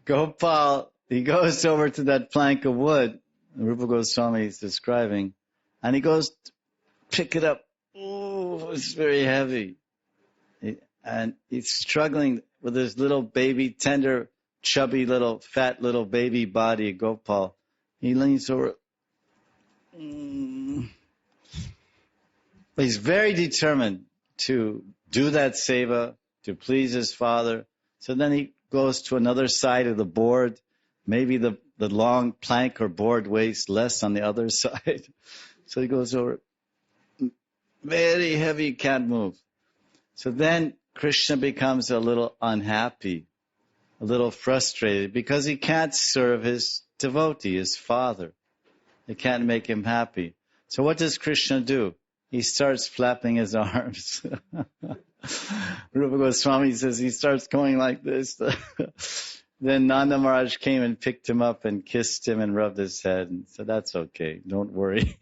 Gopal, he goes over to that plank of wood, Rupa Goswami is describing, and he goes to pick it up. Oh, it's very heavy. And he's struggling with his little baby, tender, chubby little, fat little baby body, Gopal. He leans over. But he's very determined to do that seva, to please his father. So then he goes to another side of the board. Maybe the long plank or board weighs less on the other side. So he goes over. Very heavy, can't move. So then Krishna becomes a little unhappy, a little frustrated, because he can't serve his devotee, his father. They can't make him happy. So what does Krishna do? He starts flapping his arms. Rupa Goswami says he starts going like this. Then Nanda Maharaj came and picked him up and kissed him and rubbed his head and said, that's okay, don't worry.